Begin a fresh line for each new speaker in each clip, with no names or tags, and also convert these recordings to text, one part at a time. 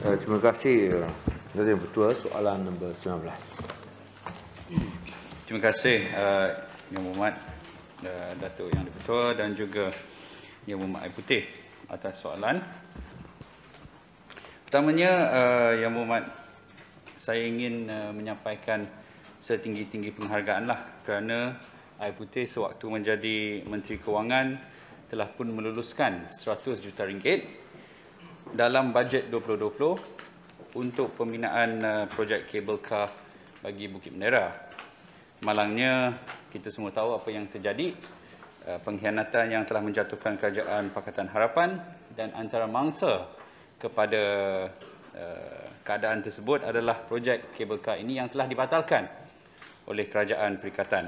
Terima kasih. Dari Ketua, soalan nombor 19.
Terima kasih Yang Berhormat Datuk Yang Di-Pertua dan juga Yang Berhormat Air Putih atas soalan. Pertamanya, Yang Berhormat, saya ingin menyampaikan setinggi-tinggi penghargaan kerana Air Putih sewaktu menjadi Menteri Kewangan telah pun meluluskan 100 juta ringgit dalam bajet 2020 untuk pembinaan projek kabel kar bagi Bukit Bendera. Malangnya, kita semua tahu apa yang terjadi, pengkhianatan yang telah menjatuhkan Kerajaan Pakatan Harapan, dan antara mangsa kepada keadaan tersebut adalah projek kabel kar ini yang telah dibatalkan oleh Kerajaan Perikatan.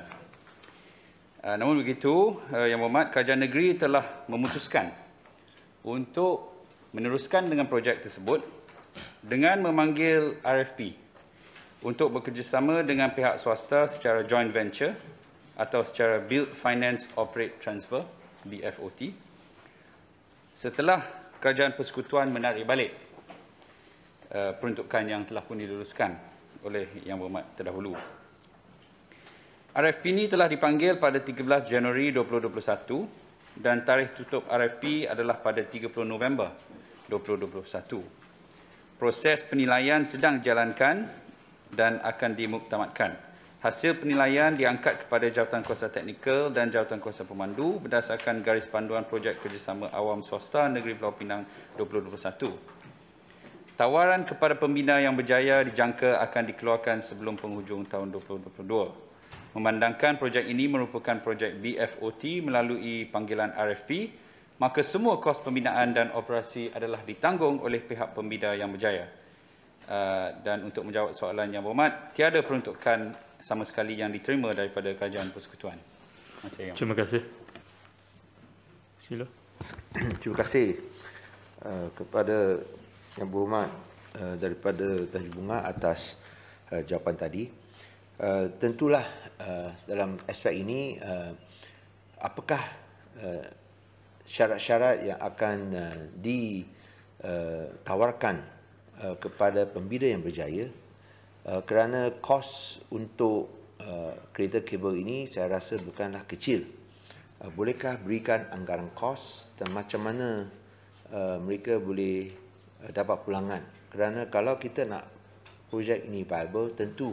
Namun begitu, Yang Berhormat, Kerajaan Negeri telah memutuskan untuk meneruskan dengan projek tersebut dengan memanggil RFP untuk bekerjasama dengan pihak swasta secara joint venture atau secara Build Finance Operate Transfer BFOT setelah Kerajaan Persekutuan menarik balik peruntukan yang telah pun diluluskan oleh Yang Berhormat terdahulu. RFP ini telah dipanggil pada 13 Januari 2021 dan tarikh tutup RFP adalah pada 30 November 2021. Proses penilaian sedang dijalankan dan akan dimuktamadkan. Hasil penilaian diangkat kepada Jawatankuasa Teknikal dan Jawatankuasa Pemandu berdasarkan garis panduan projek kerjasama awam swasta Negeri Pulau Pinang 2021. Tawaran kepada pembina yang berjaya dijangka akan dikeluarkan sebelum penghujung tahun 2022. Memandangkan projek ini merupakan projek BFOT melalui panggilan RFP, maka semua kos pembinaan dan operasi adalah ditanggung oleh pihak pembina yang berjaya. Dan untuk menjawab soalan Yang Berhormat, tiada peruntukan sama sekali yang diterima daripada Kerajaan Persekutuan.
Terima kasih. Sila.
Terima kasih kepada Yang Berhormat daripada Tanjung Bunga atas jawapan tadi. Tentulah dalam aspek ini, apakah syarat-syarat yang akan ditawarkan kepada pembina yang berjaya, kerana kos untuk kereta kabel ini saya rasa bukanlah kecil. Bolehkah berikan anggaran kos dan macam mana mereka boleh dapat pulangan? Kerana kalau kita nak projek ini viable, tentu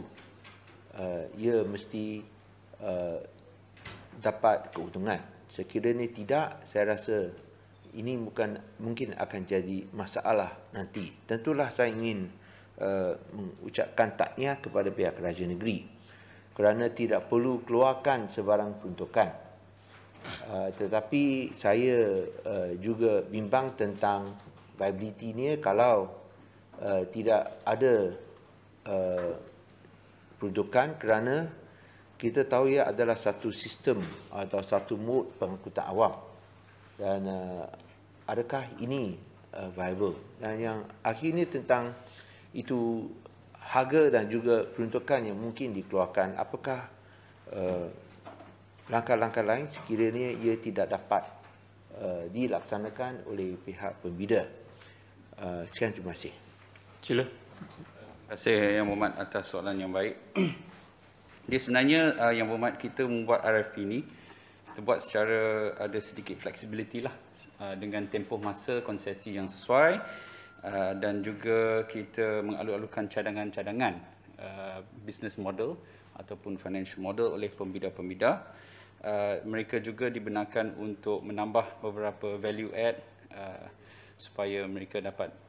ia mesti dapat keuntungan. Sekiranya tidak, saya rasa ini mungkin akan jadi masalah nanti. Tentulah saya ingin mengucapkan tahniah kepada pihak kerajaan negeri kerana tidak perlu keluarkan sebarang peruntukan. Tetapi saya juga bimbang tentang viability-nya kalau tidak ada peruntukan, kerana kita tahu ia adalah satu sistem atau satu mod pengangkutan awam. Dan adakah ini viable? Dan yang akhirnya tentang itu harga dan juga peruntukan yang mungkin dikeluarkan, apakah langkah-langkah lain sekiranya ia tidak dapat dilaksanakan oleh pihak pembina? Sekian, terima kasih.
Sila.
Terima kasih Yang Berhormat atas soalan yang baik. Jadi sebenarnya Yang Berhormat, kita membuat RFP ini, kita buat secara ada sedikit flexibility dengan tempoh masa konsesi yang sesuai, dan juga kita mengalur-alurkan cadangan-cadangan business model ataupun financial model oleh pembina-pembina. Mereka juga dibenarkan untuk menambah beberapa value add supaya mereka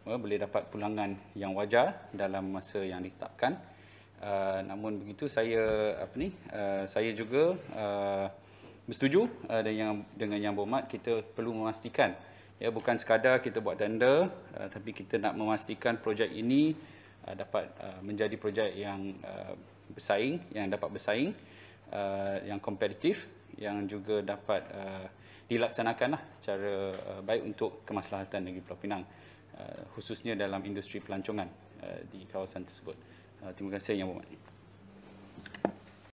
boleh dapat pulangan yang wajar dalam masa yang ditetapkan. Namun begitu, saya juga bersetuju dengan Yang Berhormat. Kita perlu memastikan, bukan sekadar kita buat tender, tapi kita nak memastikan projek ini dapat menjadi projek yang bersaing, yang kompetitif, yang juga dapat dilaksanakan secara baik untuk kemaslahatan negeri Pulau Pinang, khususnya dalam industri pelancongan di kawasan tersebut. Terima kasih Yang Berhormat.